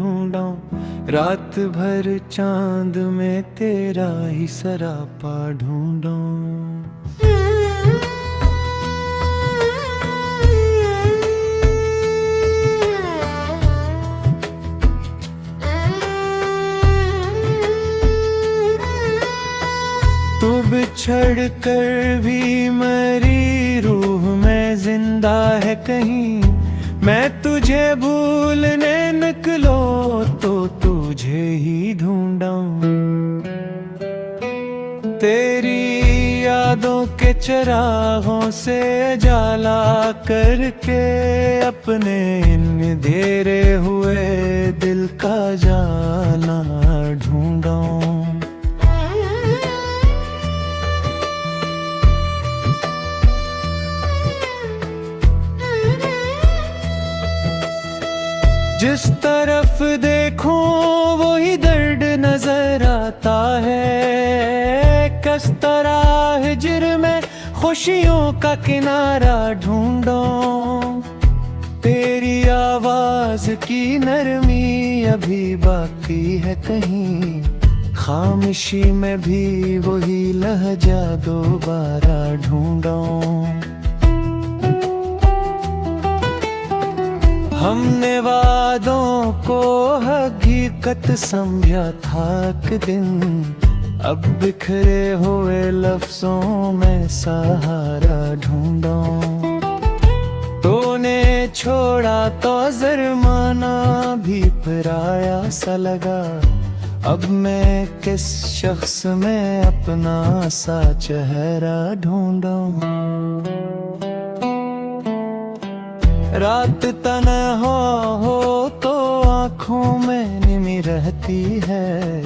ढूंढूं, रात भर चांद में तेरा ही सरापा ढूंढूं। तू बिछड़ कर भी मरी रूह में जिंदा है कहीं, मैं तुझे भूलने निकलो तो तुझे ही ढूंढूं। तेरी यादों के चरागों से उजाला करके अपने अंधेरे हुए दिल का जाना ढूंढूं। जिस तरफ देखो वही दर्द नजर आता है, किस तरह हिज्र में खुशियों का किनारा ढूंढो। तेरी आवाज की नरमी अभी बाकी है कहीं, खामोशी में भी वही लहजा दोबारा ढूंढो। हमने वादों को हकीकत समझा था एक दिन, अब बिखरे हुए लफ्जों में सहारा ढूंढो। तूने छोड़ा तो जुर्माना भी पराया सा लगा, अब मैं किस शख्स में अपना सा चेहरा ढूंढूं। रात तन्हा हो तो आँखों में निमी रहती है,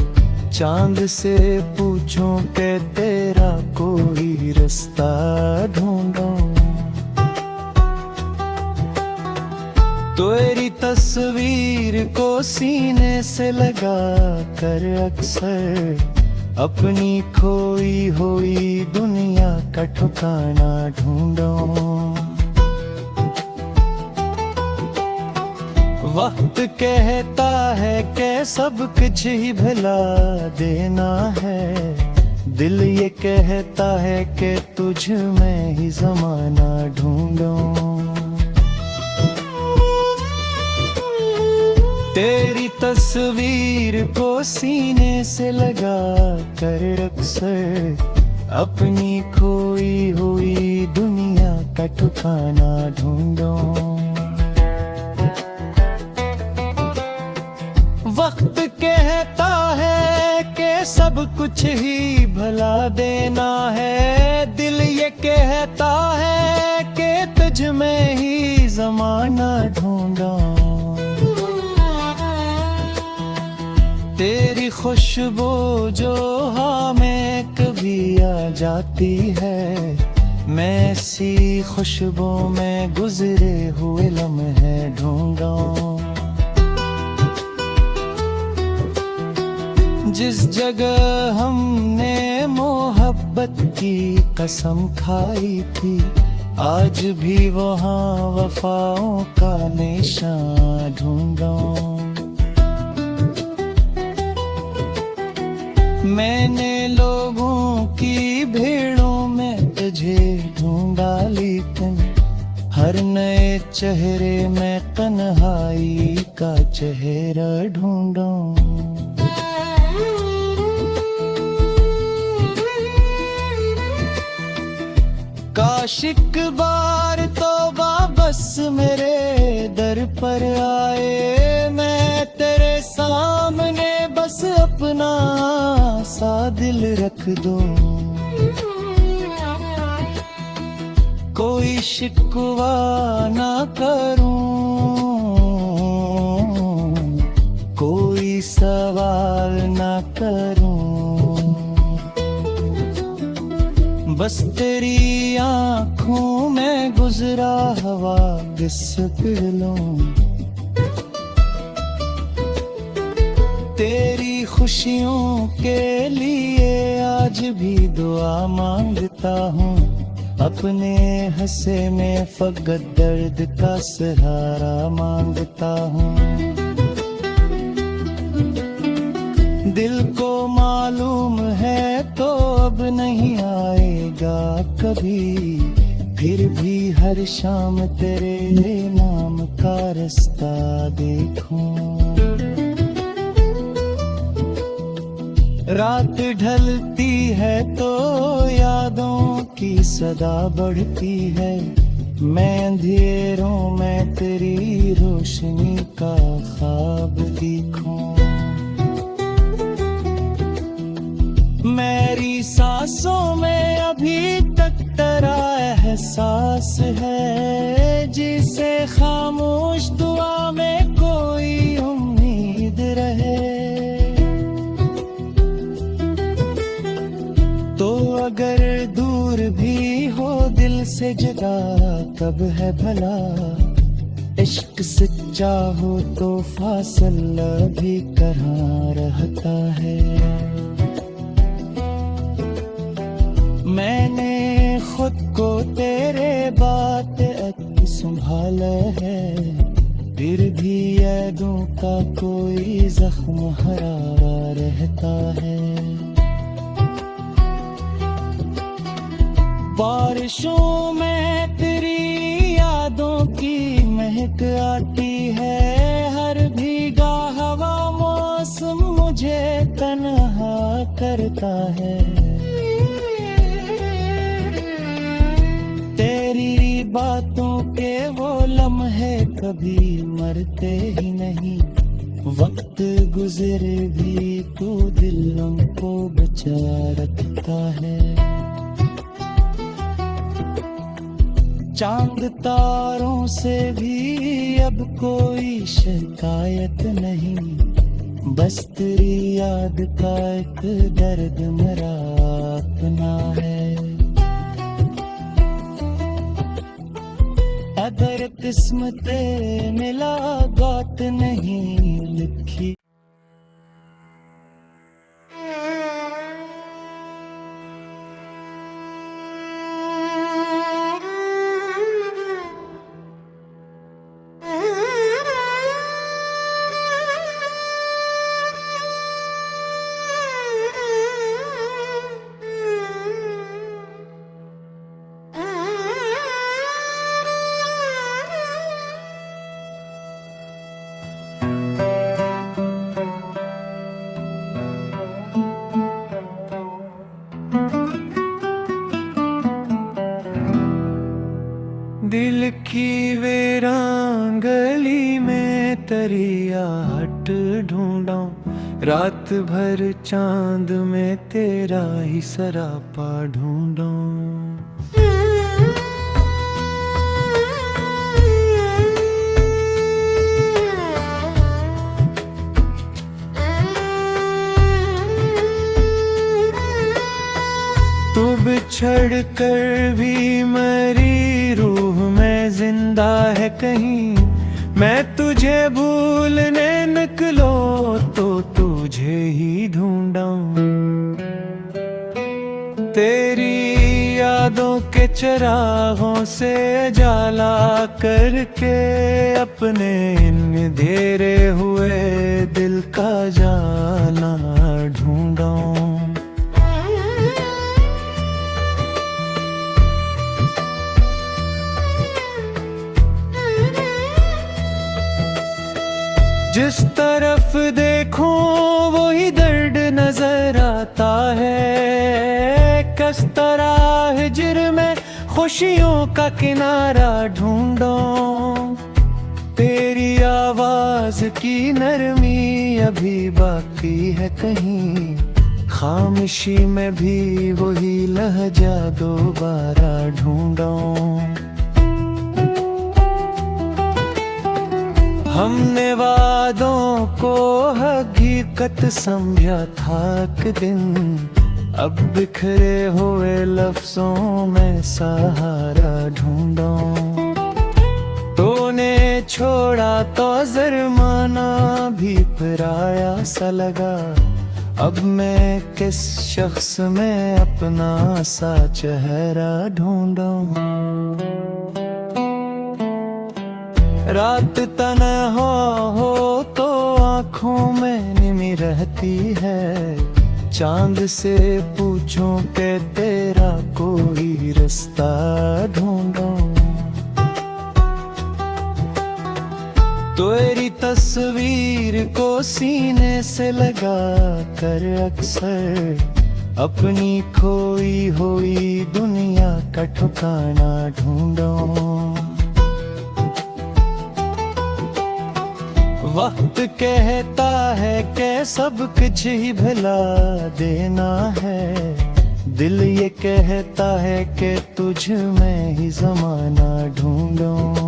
चांद से पूछूं कि तेरा कोई रास्ता ढूंढूं। तेरी तस्वीर को सीने से लगा कर अक्सर अपनी खोई हुई दुनिया का ठिकाना ढूंढूं। वक्त कहता है कि सब कुछ ही भुला देना है, दिल ये कहता है कि तुझ में ही ज़माना ढूंढूं। तेरी तस्वीर को सीने से लगा कर अक्सर अपनी खोई हुई दुनिया का ठिकाना ढूंढूं। वक्त कहता है कि सब कुछ ही भला देना है, दिल ये कहता है कि तुझ में ही ज़माना ढूंढा। तेरी खुशबू जो हमें कभी आ जाती है, मैं सी खुशबू में गुजरे हुए लम्हे ढूंढा। जिस जगह हमने मोहब्बत की कसम खाई थी, आज भी वहाँ वफाओं का निशान ढूंढा। मैंने लोगों की भीड़ों में तुझे ढूंढा, लेकिन हर नए चेहरे में तन्हाई का चेहरा ढूंढा। काश एक बार तो वापस मेरे दर पर आए, मैं तेरे सामने बस अपना सा दिल रख दूं। कोई शिकवा ना करूं, कोई सवाल ना करूं, बस तेरी आँखों में गुजरा हवा पी लूं। तेरी खुशियों के लिए आज भी दुआ मांगता हूँ, अपने हंसे में फकत दर्द का सहारा मांगता हूँ। दिल को मालूम है तो अब नहीं आएगा कभी, फिर भी हर शाम तेरे नाम का रास्ता देखूं। रात ढलती है तो यादों की सदा बढ़ती है, मैं अंधेरों में तेरी रोशनी का ख्वाब देखूं। मेरी सांसों में अभी तक तेरा एहसास है, जिसे खामोश दुआ में कोई उम्मीद रहे। तो अगर दूर भी हो दिल से जुदा कब है भला, इश्क सच्चा हो तो फासला भी कहाँ रहता है। मैंने खुद को तेरे बात संभाला है, फिर भी यादों का कोई जख्म हरा रहता है। बारिशों में तेरी यादों की महक आती है, हर भीगा हवा मौसम मुझे तन्हा करता है। तेरी बातों के वो लम्हे कभी मरते ही नहीं, वक्त गुजरे भी तू दिलों को बचा रखता है। चांद तारों से भी अब कोई शिकायत नहीं, बस तेरी याद का एक दर्द मेरा अपना है। अगर किस्मत मिला बात नहीं लिखी। दिल की वीरान गली में तेरी आहट ढूंढा, रात भर चांद में तेरा ही सरापा ढूंढा। तू बिछड़ कर भी मेरी रूह में जिंदा है कहीं, मैं तुझे भूलने निकलो तो तुझे ही ढूंढा। तेरी यादों के चिरागों से उजाला करके अपने अंधेरे हुए दिल का जाला ढूंढा। जिस तरफ देखो वही दर्द नजर आता है, किस तरह हिज्र में खुशियों का किनारा ढूंढो। तेरी आवाज की नरमी अभी बाकी है कहीं, खामोशी में भी वही लहजा दोबारा ढूंढो। हमने वादों को हकीकत समझा था एक दिन, अब बिखरे हुए लफ्जों में सहारा ढूंढो। तूने छोड़ा तो जुर्माना भी पराया सा लगा, अब मैं किस शख्स में अपना सा चेहरा ढूंढूं। रात तन्हा हो तो आँखों में नहीं रहती है। चांद से पूछूं कि तेरा कोई रास्ता ढूंढूं। तेरी तस्वीर को सीने से लगा कर अक्सर अपनी खोई हुई दुनिया का ठिकाना ढूंढूं। वक्त कहता है कि सब कुछ ही भुला देना है। दिल ये कहता है कि तुझ में ही ज़माना ढूंढूं।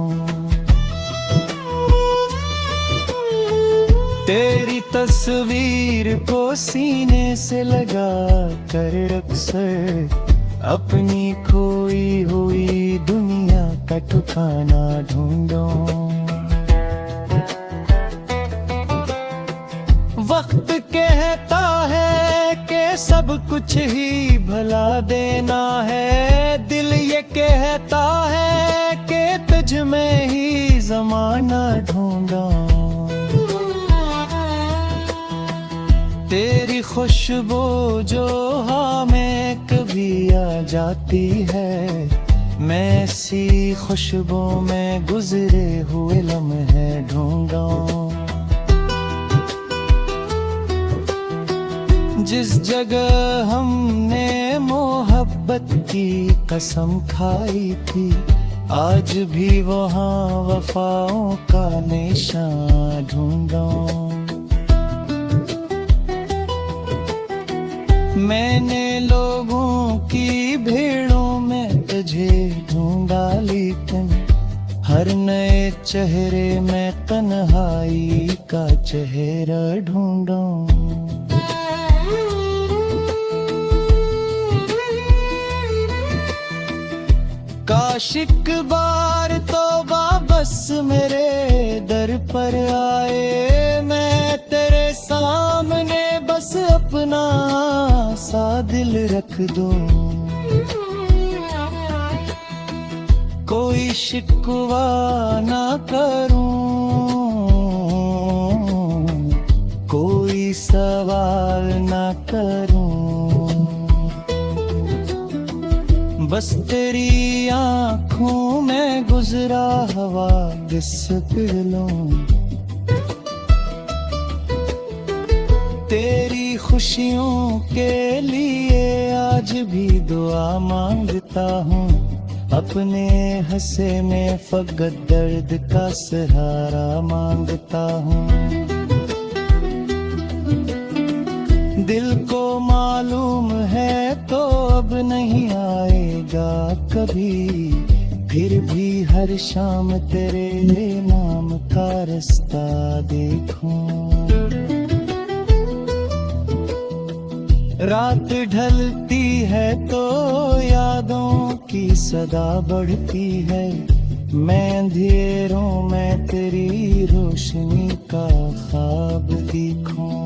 तेरी तस्वीर को सीने से लगा कर अक्सर अपनी खोई हुई दुनिया का ठिकाना ढूंढूं। वक्त कहता है कि सब कुछ ही भुला देना है। दिल ये कहता है कि तुझ में ही ज़माना ढूंढूं। तेरी खुशबू जो हमें कभी आ जाती है, मैं सी खुशबू में गुजरे हुए लम्हे ढूंढूं। जिस जगह हमने मोहब्बत की कसम खाई थी, आज भी वहाँ वफाओं का निशान ढूंढूं। मैंने लोगों की भीड़ों में तुझे ढूंढा, लेकिन हर नए चेहरे में तन्हाई का चेहरा ढूंढूं। काश एक बार तो वापस मेरे दर पर आए, मैं तेरे सामने बस अपना सा दिल रख दूं। कोई शिकवा ना करूं, कोई सवाल ना करूं, बस तेरी आँखों में गुजरा हवा पी लूं। तेरी खुशियों के लिए आज भी दुआ मांगता हूँ, अपने हंसे में फकत दर्द का सहारा मांगता हूँ। दिल को मालूम है तो अब नहीं आएगा कभी, फिर भी हर शाम तेरे नाम का रास्ता देखूं। रात ढलती है तो यादों की सदा बढ़ती है, मैं अंधेरों में तेरी रोशनी का ख्वाब देखूं।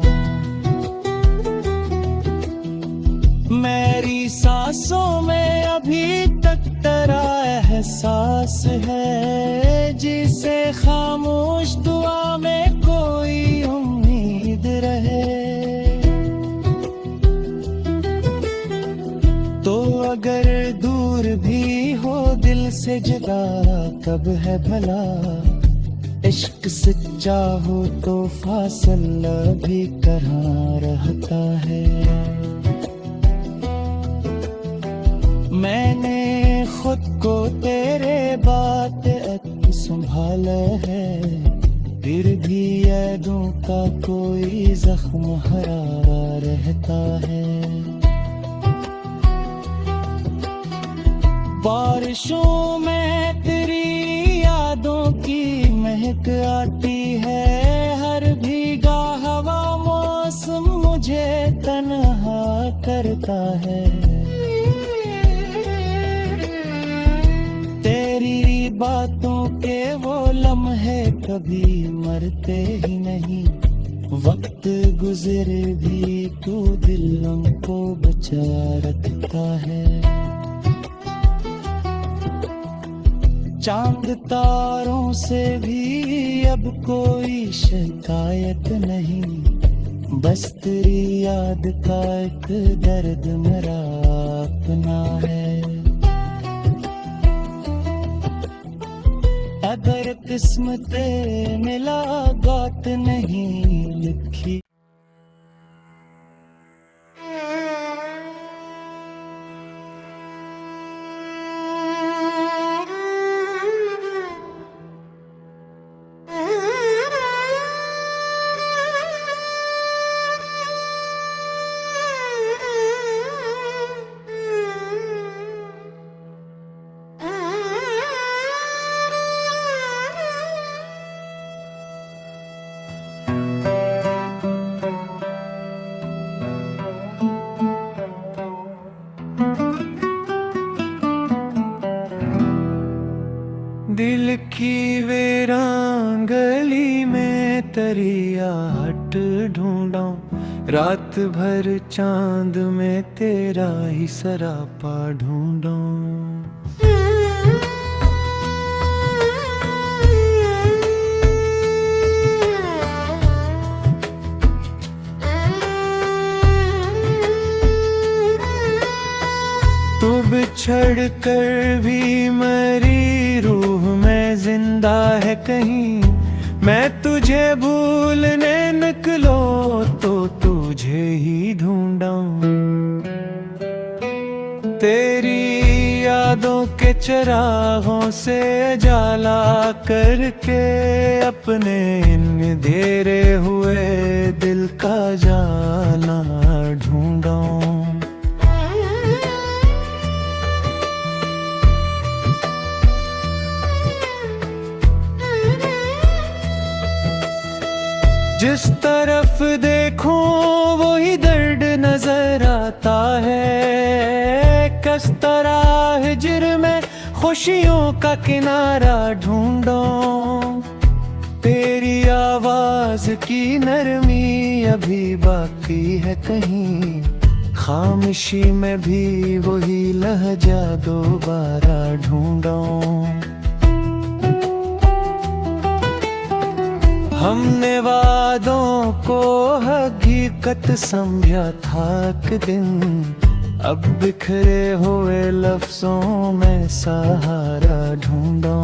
मेरी सांसों में अभी तक तेरा एहसास है, जिसे खामोश दुआ में कोई उम्मीद रहे। तो अगर दूर भी हो दिल से जुदा कब है भला, इश्क सच्चा हो तो फासला भी कहाँ रहता है। मैंने खुद को तेरे बात संभाला है, फिर भी यादों का कोई जख्म हरा रहता है। बारिशों में तेरी यादों की महक आती है, हर भीगा हवा मौसम मुझे तन्हा करता है। तेरी बातों के वो लम्हे कभी मरते ही नहीं, वक्त गुजरे भी तू दिलों को बचा रखता है। चांद तारों से भी अब कोई शिकायत नहीं, बस तेरी याद का एक दर्द मेरा अपना है। अगर किस्मत मिला बात नहीं लिखी। दिल की वीरान गली में तरिया हट ढूंढा, रात भर चांद में तेरा ही सरापा ढूंढा। तू बिछड़ कर भी मरी रूह में जिंदा है कहीं, मैं तुझे भूलने निकलो तो तुझे ही ढूंढा। तेरी यादों के चिरागों से उजाला करके अपने इन अंधेरे हुए दिल का जाला ढूंढा। जिस तरफ देखो वही दर्द नजर आता है, किस तरह हिज्र में खुशियों का किनारा ढूंढो। तेरी आवाज की नरमी अभी बाकी है कहीं, खामोशी में भी वही लहजा दोबारा ढूंढो। हमने वादों को हकीकत समझा था एक दिन, अब बिखरे हुए लफ्जों में सहारा ढूंढो।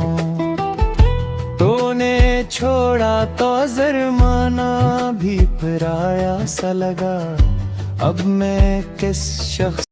तूने छोड़ा तो जुर्माना भी पराया सा लगा, अब मैं किस शख्स